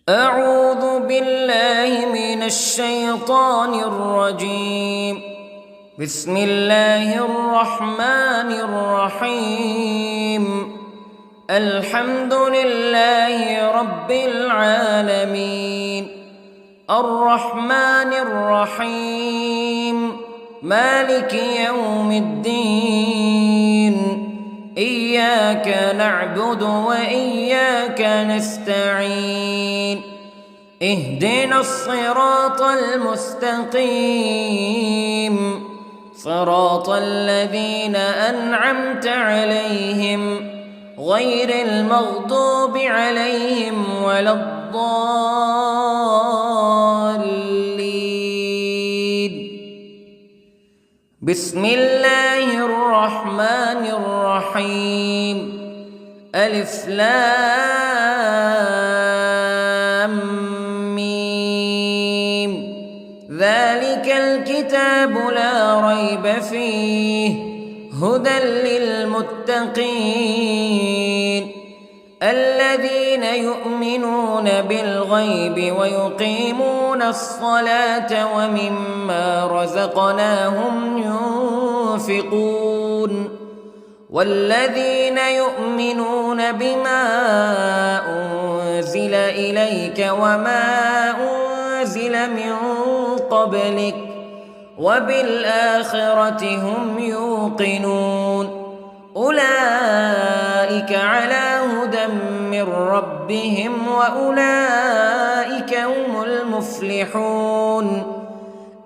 أعوذ بالله من الشيطان الرجيم. بسم الله الرحمن الرحيم. الحمد لله رب العالمين، الرحمن الرحيم، مالك يوم الدين. إياك نعبد وإياك نستعين. اهدنا الصراط المستقيم، صراط الذين أنعمت عليهم غير المغضوب عليهم ولا الضالين. بسم الله الرحمن الرحيم. ألف لام ميم. ذلك الكتاب لا ريب فيه هدى للمتقين الذين يؤمنون بالغيب ويقيمون الصلاة ومما رزقناهم ينفقون والذين يؤمنون بما أنزل إليك وما أنزل من قبلك وبالآخرة هم يوقنون. أولئك على هدى من ربهم وأولئك هم المفلحون.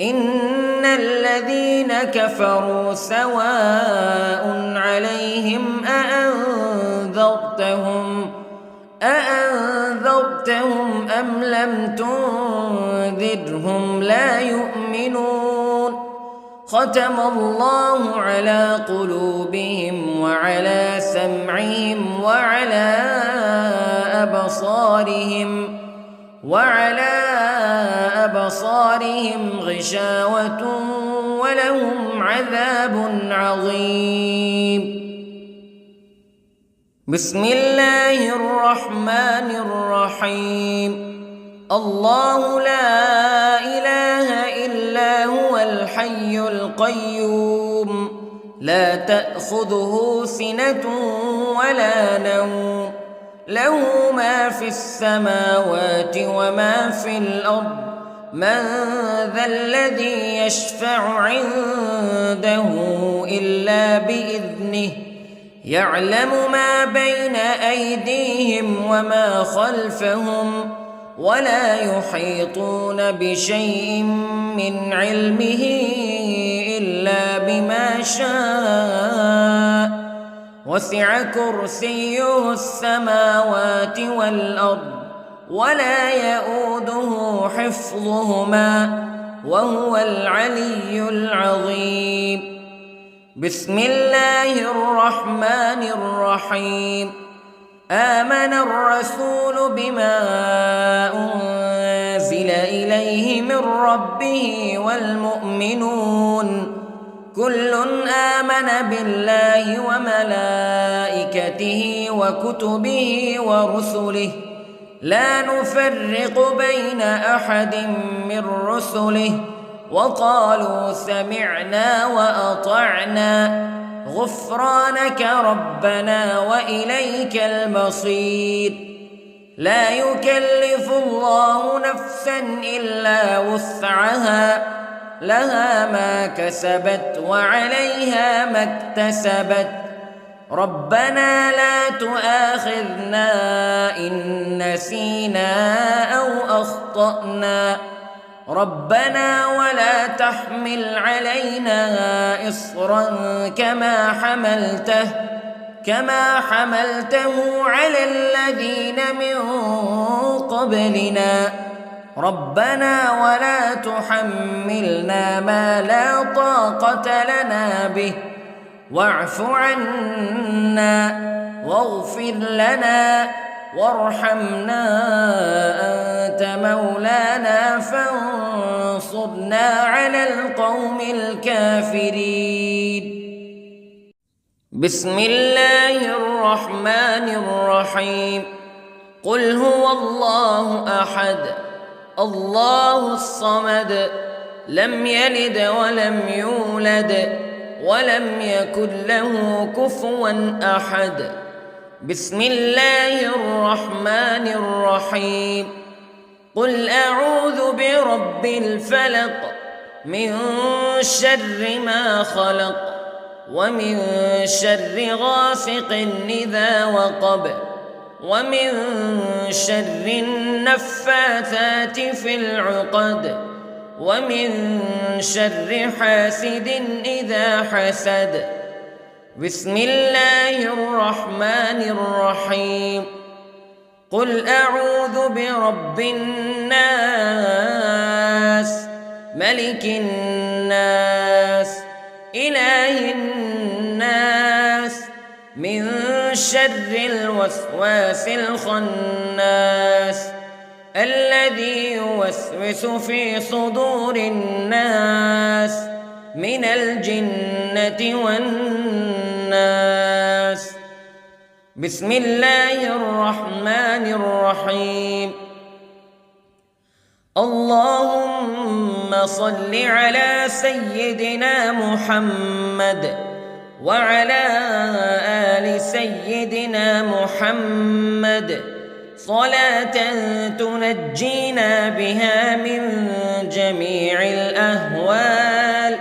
إن الذين كفروا سواء عليهم أأنذرتهم أم لم تنذرهم لا يؤمنون. ختم الله على قلوبهم وعلى سمعهم وعلى أبصارهم غشاوة ولهم عذاب عظيم. بسم الله الرحمن الرحيم. الله لا إله إلا هو الحي القيوم لا تأخذه سنة ولا نوم له ما في السماوات وما في الأرض. من ذا الذي يشفع عنده إلا بإذنه يعلم ما بين أيديهم وما خلفهم ولا يحيطون بشيء من علمه إلا بما شاء. وسع كرسيه السماوات والأرض ولا يؤوده حفظهما وهو العلي العظيم. بسم الله الرحمن الرحيم. آمن الرسول بما أنزل إليه من ربه والمؤمنون كل آمن بالله وملائكته وكتبه ورسله لا نفرق بين أحد من رسله وقالوا سمعنا وأطعنا غفرانك ربنا وإليك المصير. لا يكلف الله نفسا إلا وسعها لها ما كسبت وعليها ما اكتسبت. ربنا لا تؤاخذنا إن نسينا أو أخطأنا ربنا ولا تحمل علينا إصرا كما حملته على الذين من قبلنا ربنا ولا تحملنا ما لا طاقة لنا به واعف عنا واغفر لنا وارحمنا أنت مولانا فانصرنا على القوم الكافرين. بسم الله الرحمن الرحيم. قل هو الله أحد الله الصمد لم يلد ولم يولد ولم يكن له كفوا أحد. بسم الله الرحمن الرحيم. قل أعوذ برب الفلق من شر ما خلق ومن شر غاسق إذا وقب ومن شر النفاثات في العقد ومن شر حاسد إذا حسد. بسم الله الرحمن الرحيم. قل أعوذ برب الناس ملك الناس إله الناس من شر الوسواس الخناس الذي يوسوس في صدور الناس من الجنة والناس. بسم الله الرحمن الرحيم. اللهم صل على سيدنا محمد وعلى آل سيدنا محمد صلاة تنجينا بها من جميع الأهوال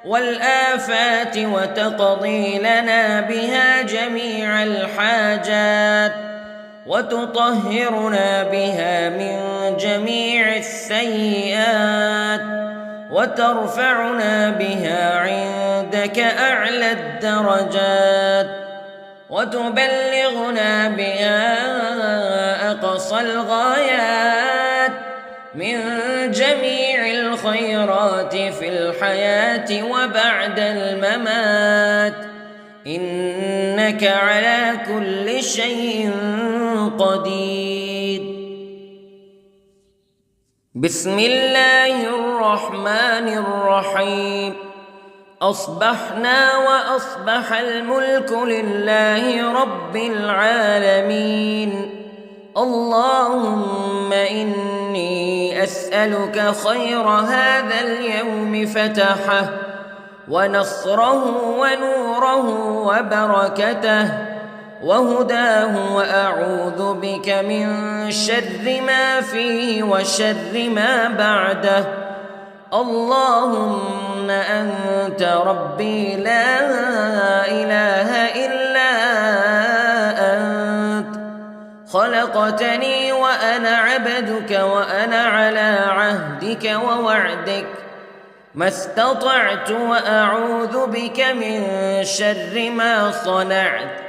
والآفات وتقضي لنا بها جميع الحاجات وتطهرنا بها من جميع السيئات وترفعنا بها عندك أعلى الدرجات وتبلغنا بها أقصى الغايات من جميع الخيرات في الحياة وبعد الممات إنك على كل شيء قدير. بسم الله الرحمن الرحيم. أصبحنا وأصبح الملك لله رب العالمين. اللهم إني أسألك خير هذا اليوم فتحه ونصره ونوره وبركته وهداه وأعوذ بك من شر ما فيه وشر ما بعده. اللهم أنت ربي لا إله إلا أنت خلقتني وأنا عبدك وأنا على عهدك ووعدك ما استطعت وأعوذ بك من شر ما صنعت.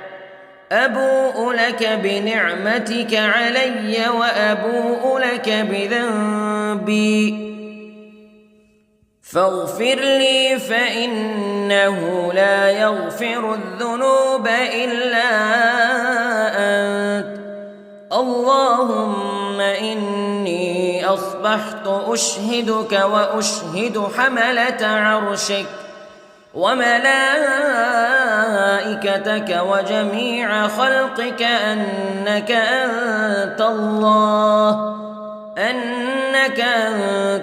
أبوء لك بنعمتك علي وأبوء لك بذنبي فاغفر لي فإنه لا يغفر الذنوب إلا أنت. اللهم إني أصبحت أشهدك وأشهد حملة عرشك وملائكتك وجميع خلقك أنك أنت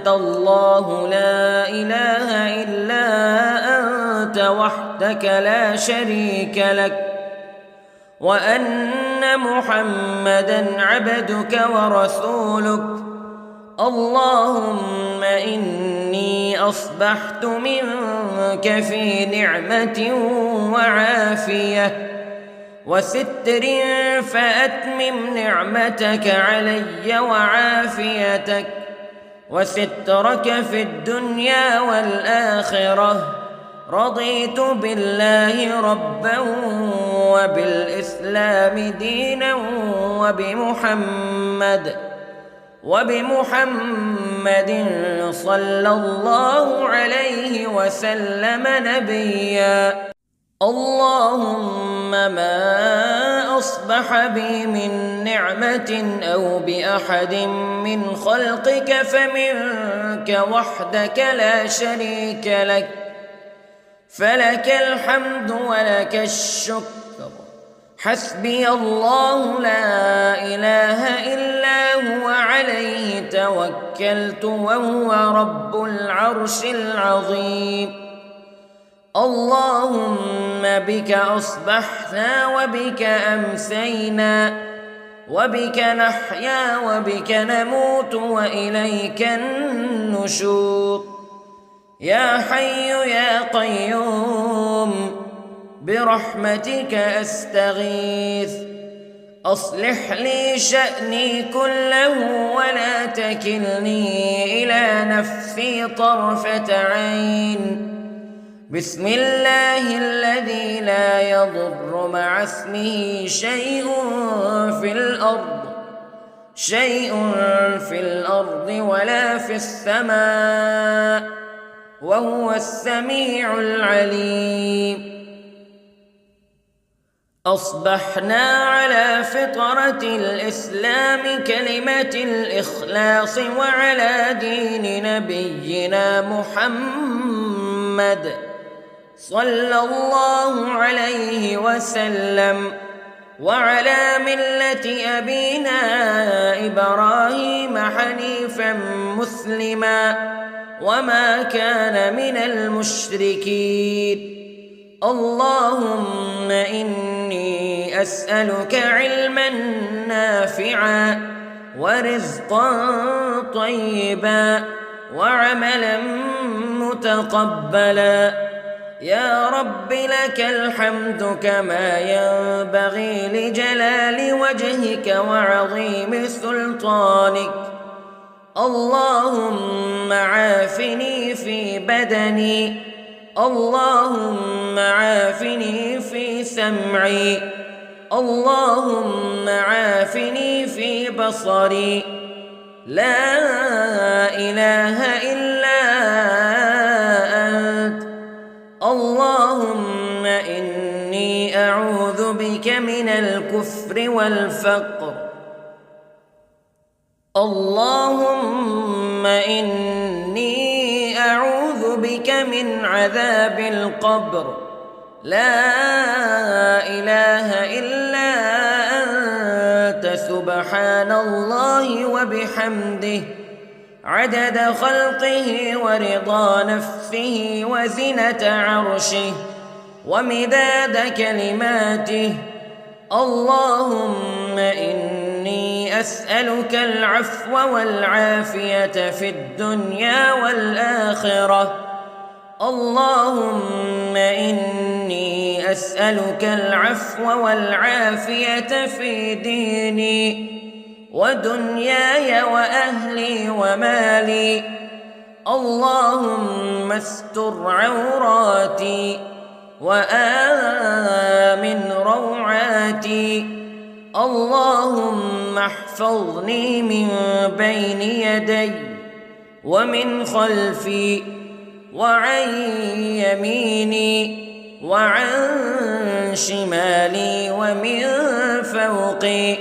الله لا إله إلا أنت وحدك لا شريك لك وأن محمدًا عبدك ورسولك. اللهم إني أصبحت منك في نعمة وعافية وستر فأتمم نعمتك علي وعافيتك وسترك في الدنيا والآخرة. رضيت بالله ربا وبالإسلام دينا وبمحمد صلى الله عليه وسلم نبيا. اللهم ما أصبح بي من نعمة أو بأحد من خلقك فمنك وحدك لا شريك لك فلك الحمد ولك الشكر حسبي الله لا إله إلا هو عليه توكلت وهو رب العرش العظيم. اللهم بك أصبحنا وبك أمسينا وبك نحيا وبك نموت وإليك النشور. يا حي يا قيوم برحمتك أستغيث، أصلح لي شأني كله ولا تكلني إلى نفسي طرفة عين. بسم الله الذي لا يضر مع اسمه شيء في الأرض ولا في السماء وهو السميع العليم. أصبحنا على فطرة الإسلام كلمة الإخلاص وعلى دين نبينا محمد صلى الله عليه وسلم وعلى ملة أبينا إبراهيم حنيفا مسلما وما كان من المشركين. اللهم إني أسألك علما نافعا ورزقا طيبا وعملا متقبلا. يا رب لك الحمد كما ينبغي لجلال وجهك وعظيم سلطانك. اللهم عافني في بدني، اللهم عافني في سمعي، اللهم عافني في بصري. لا إله إلا أنت. اللهم إني أعوذ بك من الكفر والفقر. اللهم إني أعوذ بك من عذاب القبر. لا إله إلا أنت سبحان الله وبحمده عدد خلقه ورضا نفسه وزنة عرشه ومداد كلماته. اللهم إني أسألك العفو والعافية في الدنيا والآخرة. اللهم إني أسألك العفو والعافية في ديني ودنياي وأهلي ومالي. اللهم استر عوراتي وآمن روعاتي. اللهم احفظني من بين يدي ومن خلفي وعن يميني وعن شمالي ومن فوقي،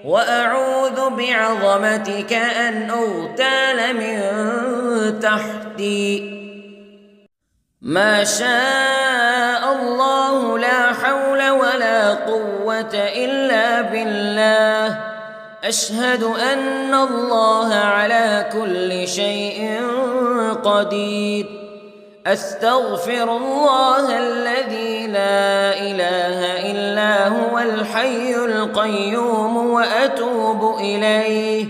وأعوذ بعظمتك أن أغتال من تحتي. ما شاء الله لا حول ولا قوة إلا بالله. أشهد أن الله على كل شيء قدير. أستغفر الله الذي لا إله إلا هو الحي القيوم وأتوب إليه.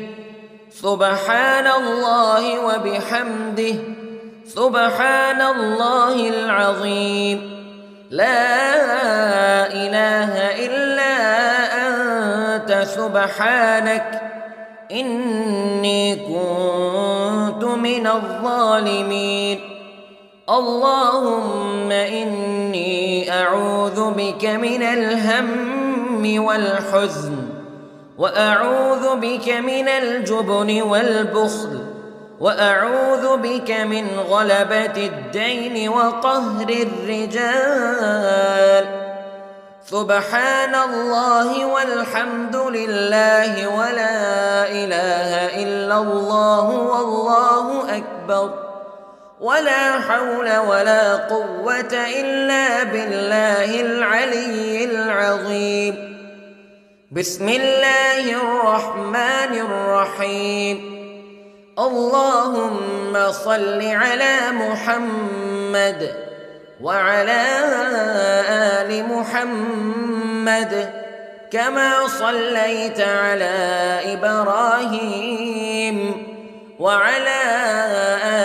سبحان الله وبحمده سبحان الله العظيم. لا إله إلا أنت سبحانك إني كنت من الظالمين. اللهم إني أعوذ بك من الهم والحزن، وأعوذ بك من الجبن والبخل، وأعوذ بك من غلبة الدين وقهر الرجال. سبحان الله والحمد لله ولا إله إلا الله والله أكبر. ولا حول ولا قوة إلا بالله العلي العظيم. بسم الله الرحمن الرحيم. اللهم صل على محمد وعلى آل محمد كما صليت على إبراهيم وعلى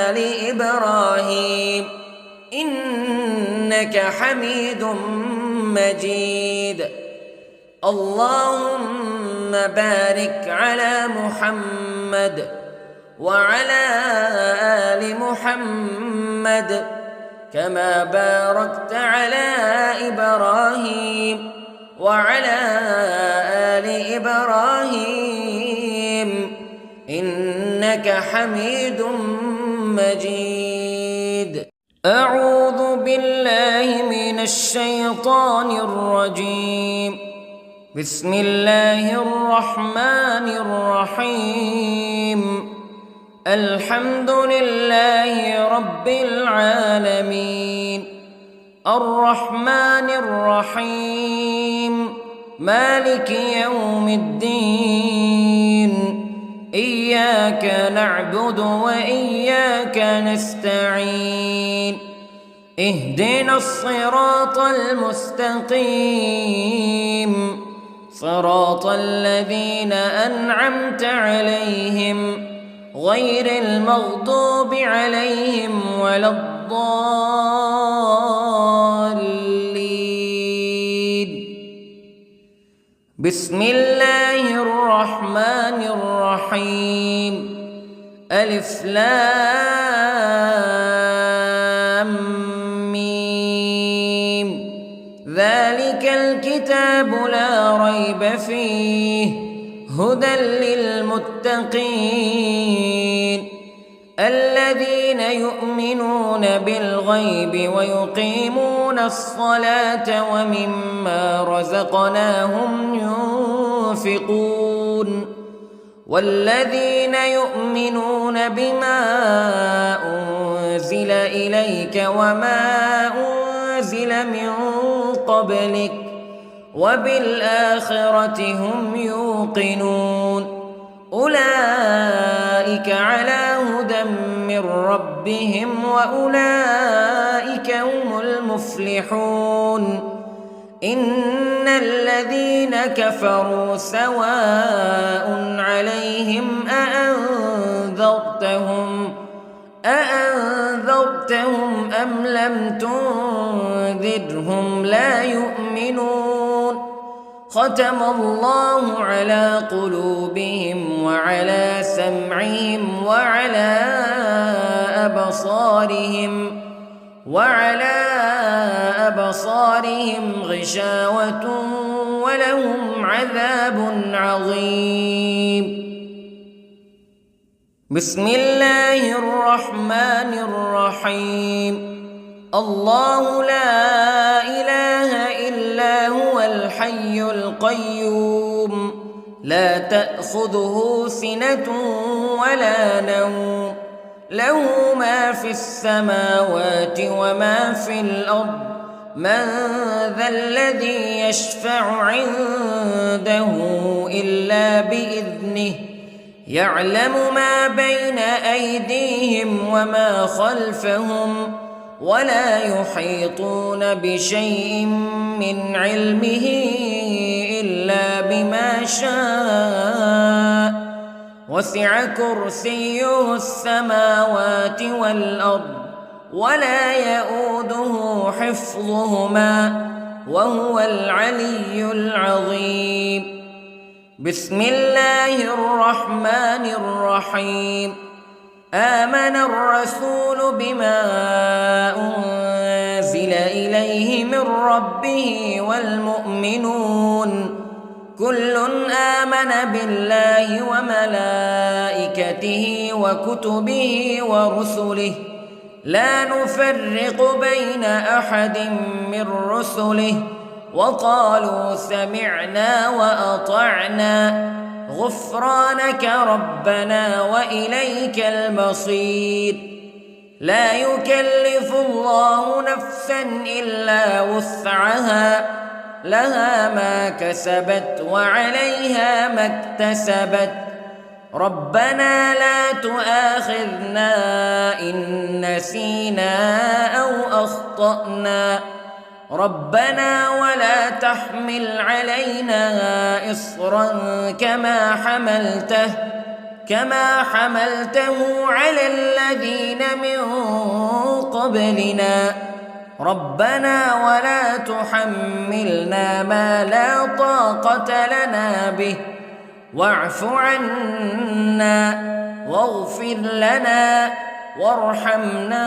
آل إبراهيم إنك حميد مجيد. اللهم بارك على محمد وعلى آل محمد كما باركت على إبراهيم وعلى آل إبراهيم إنك حميد مجيد. أعوذ بالله من الشيطان الرجيم. بسم الله الرحمن الرحيم. الحمد لله رب العالمين الرحمن الرحيم مالك يوم الدين إياك نعبد وإياك نستعين اهدنا الصراط المستقيم صراط الذين أنعمت عليهم غير المغضوب عليهم ولا الضالين. بسم الله الرحمن الرحيم. ألف لام ميم. ذلك الكتاب لا ريب فيه هدى للمتقين الذين يؤمنون بالغيب ويقيمون الصلاة ومما رزقناهم ينفقون والذين يؤمنون بما أنزل إليك وما أنزل من قبلك وبالآخرة هم يوقنون أولئك على هدى من ربهم وأولئك هم المفلحون. إن الذين كفروا سواء عليهم أأنذرتهم أم لم تنذرهم لا يؤمنون. ختم الله على قلوبهم وعلى سمعهم وعلى أبصارهم غشاوة ولهم عذاب عظيم. بسم الله الرحمن الرحيم. الله لا إله إلا هو الحي القيوم لا تأخذه سنة ولا نوم له ما في السماوات وما في الأرض من ذا الذي يشفع عنده إلا بإذنه يعلم ما بين أيديهم وما خلفهم ولا يحيطون بشيء من علمه إلا بما شاء وسع كرسيه السماوات والأرض ولا يؤوده حفظهما وهو العلي العظيم. بسم الله الرحمن الرحيم. آمن الرسول بما أنزل إليه من ربه والمؤمنون كل آمن بالله وملائكته وكتبه ورسله لا نفرق بين أحد من رسله وقالوا سمعنا وأطعنا غفرانك ربنا وإليك المصير. لا يكلف الله نفسا إلا وسعها لها ما كسبت وعليها ما اكتسبت ربنا لا تؤاخذنا إن نسينا أو أخطأنا ربنا ولا تحمل علينا إصرا كما حملته على الذين من قبلنا ربنا ولا تحملنا ما لا طاقة لنا به واعف عنا واغفر لنا وارحمنا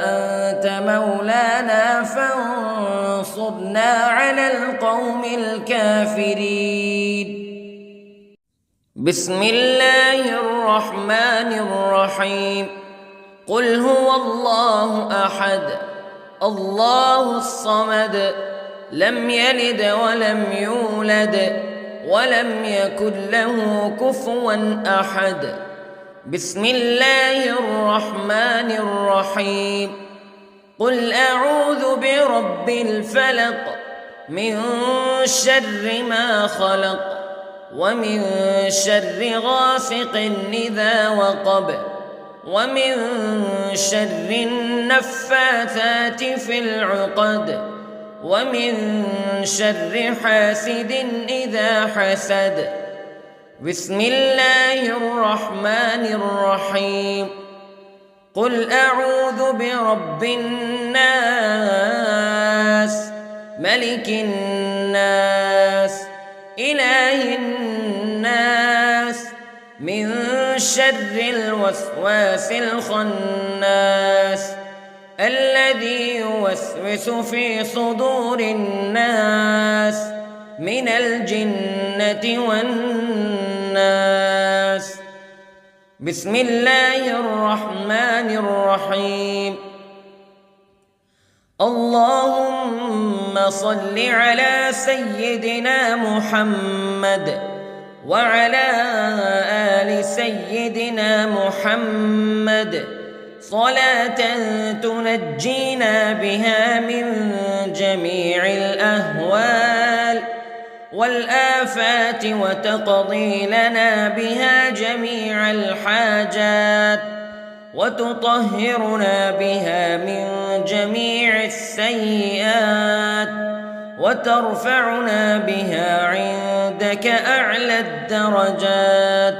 أنت مولانا فانصرنا على القوم الكافرين. بسم الله الرحمن الرحيم. قل هو الله أحد الله الصمد لم يلد ولم يولد ولم يكن له كفوا أحد. بسم الله الرحمن الرحيم. قل أعوذ برب الفلق من شر ما خلق ومن شر غاسق إذا وقب ومن شر النفاثات في العقد ومن شر حاسد إذا حسد. بسم الله الرحمن الرحيم. قل أعوذ برب الناس ملك الناس إله الناس من شر الوسواس الخناس الذي يوسوس في صدور الناس من الجنة والناس. بسم الله الرحمن الرحيم. اللهم صل على سيدنا محمد وعلى آل سيدنا محمد صلاة تنجينا بها من جميع الأهوال والآفات وتقضي لنا بها جميع الحاجات وتطهرنا بها من جميع السيئات وترفعنا بها عندك أعلى الدرجات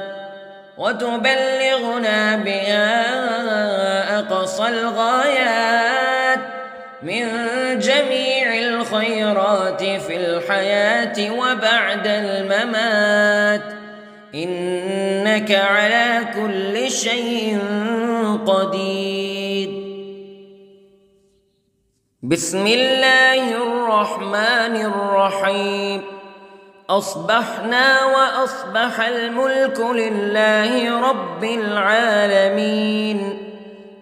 وتبلغنا بها أقصى الغايات من جميع الخيرات في الحياة وبعد الممات إنك على كل شيء قدير. بسم الله الرحمن الرحيم. أصبحنا وأصبح الملك لله رب العالمين.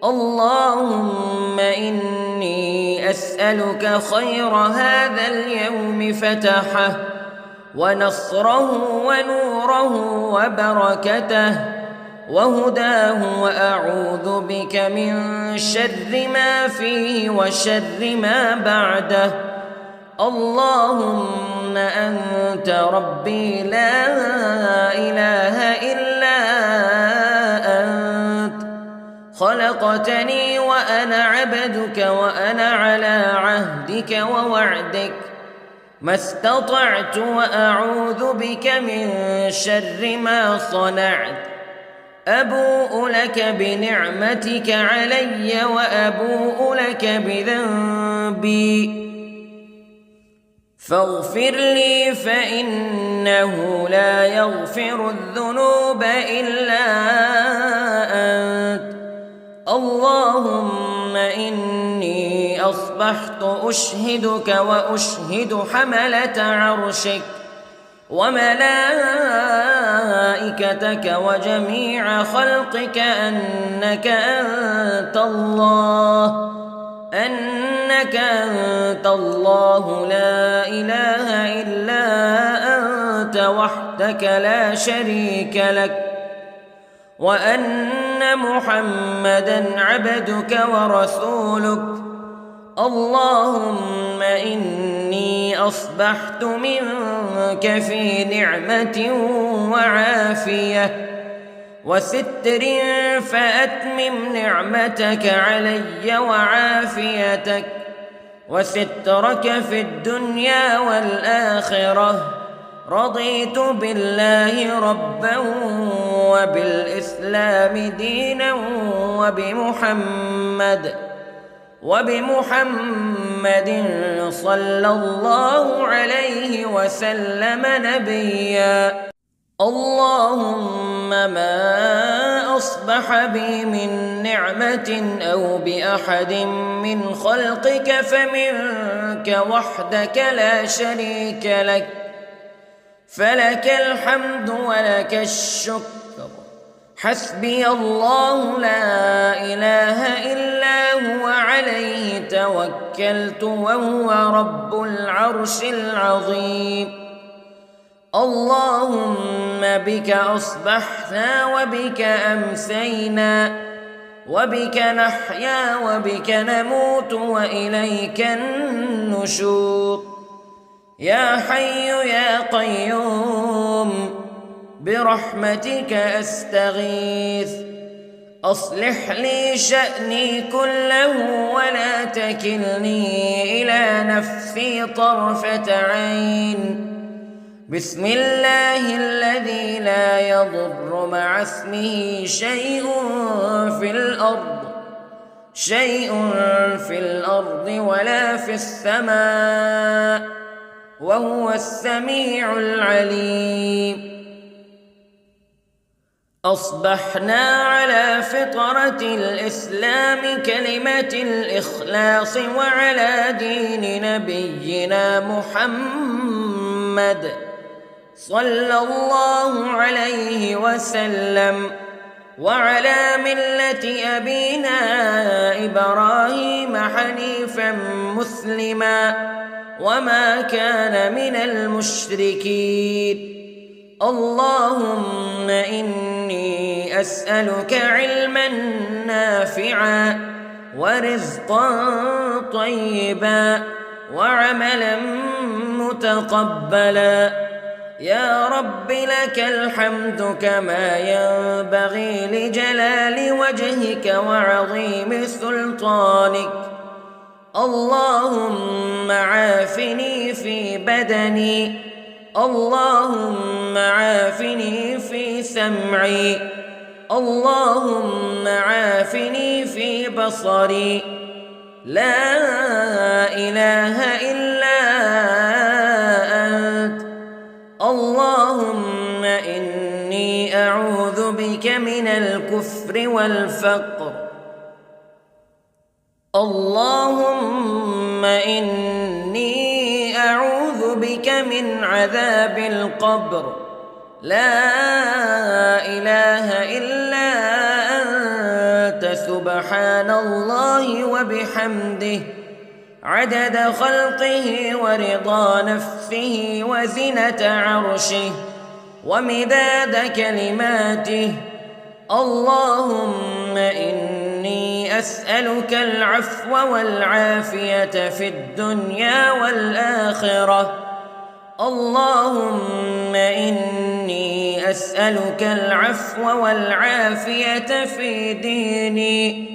اللهم إني أسألك خير هذا اليوم فتحه ونصره ونوره وبركته وهداه وأعوذ بك من شر ما فيه وشر ما بعده. اللهم أنت ربي لا إله إلا أنت خلقتني وأنا عبدك وأنا على عهدك ووعدك ما استطعت وأعوذ بك من شر ما صنعت. أبوء لك بنعمتك علي وأبوء لك بذنبي فاغفر لي فإنه لا يغفر الذنوب إلا أنت. اللهم إني أصبحت أشهدك وأشهد حملة عرشك وملائكتك وجميع خلقك أنك أنت الله لا إله إلا أنت وحدك لا شريك لك وأن أن محمدًا عبدك ورسولك. اللهم إني أصبحت منك في نعمة وعافية وستر، فأتمم نعمتك علي وعافيتك وسترك في الدنيا والآخرة. رضيت بالله ربًا وبالإسلام دينًا وبمحمد صلى الله عليه وسلم نبيًا. اللهم ما أصبح بي من نعمة أو بأحد من خلقك فمنك وحدك لا شريك لك، فلك الحمد ولك الشكر. حسبي الله لا إله إلا هو، عليه توكلت وهو رب العرش العظيم. اللهم بك أصبحنا وبك أمسينا وبك نحيا وبك نموت وإليك النشور. يا حي يا قيوم برحمتك أستغيث، أصلح لي شأني كله ولا تكلني إلى نفسي طرفة عين. بسم الله الذي لا يضر مع اسمه شيء في الأرض ولا في السماء، وهو السميع العليم. أصبحنا على فطرة الإسلام كلمة الإخلاص وعلى دين نبينا محمد صلى الله عليه وسلم، وعلى ملة أبينا إبراهيم حنيفا مسلما وما كان من المشركين. اللهم إني أسألك علما نافعا ورزقا طيبا وعملا متقبلا. يا رب لك الحمد كما ينبغي لجلال وجهك وعظيم سلطانك. اللهم عافني في بدني، اللهم عافني في سمعي، اللهم عافني في بصري. لا إله إلا أنت. اللهم إني أعوذ بك من الكفر والفقر. اللهم إني أعوذ بك من عذاب القبر. لا إله إلا أنت، سبحان الله وبحمده، عدد خلقه ورضا نفسه وزنة عرشه ومداد كلماته. اللهم إني أسألك العفو والعافية في الدنيا والآخرة. اللهم إني أسألك العفو والعافية في ديني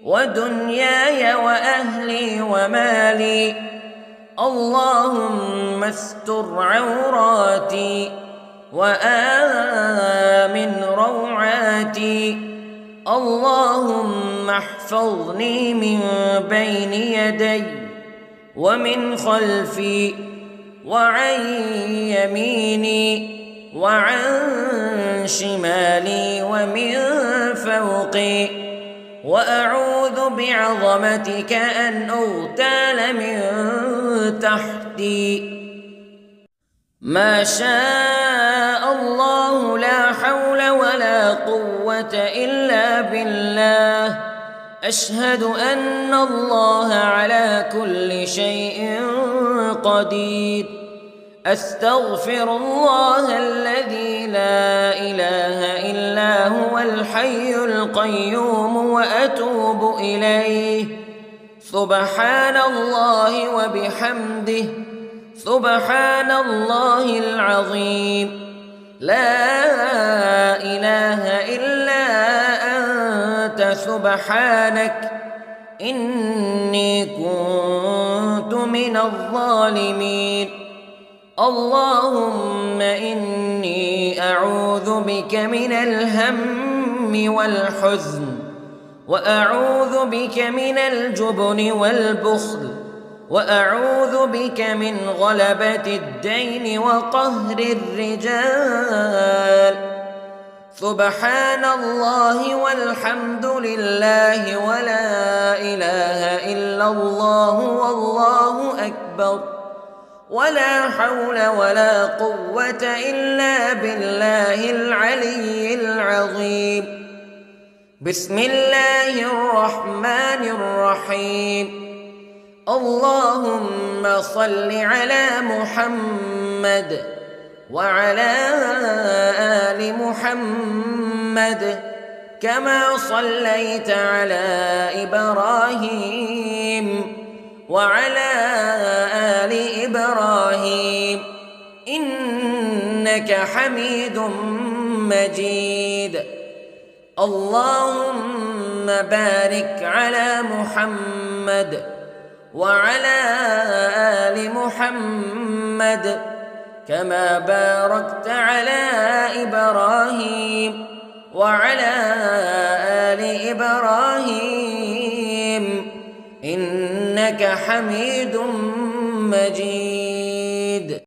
ودنياي وأهلي ومالي. اللهم استر عوراتي وآمن روعاتي. اللهم احفظني من بين يدي ومن خلفي وعن يميني وعن شمالي ومن فوقي، وأعوذ بعظمتك أن أغتال من تحتي. ما شاء الله لا حول ولا قوة إلا بالله. أشهد أن الله على كل شيء قدير. أستغفر الله الذي لا إله إلا هو الحي القيوم وأتوب إليه. سبحان الله وبحمده، سبحان الله العظيم. لا إله إلا أنت سبحانك إني كنت من الظالمين. اللهم إني أعوذ بك من الهم والحزن، وأعوذ بك من الجبن والبخل، وأعوذ بك من غلبة الدين وقهر الرجال. سبحان الله والحمد لله ولا إله إلا الله والله أكبر، ولا حول ولا قوة إلا بالله العلي العظيم. بسم الله الرحمن الرحيم. اللهم صل على محمد وعلى آل محمد كما صليت على إبراهيم وعلى آل إبراهيم إنك حميد مجيد. اللهم بارك على محمد وعلى آل محمد كما باركت على إبراهيم وعلى آل إبراهيم إنك حميد مجيد.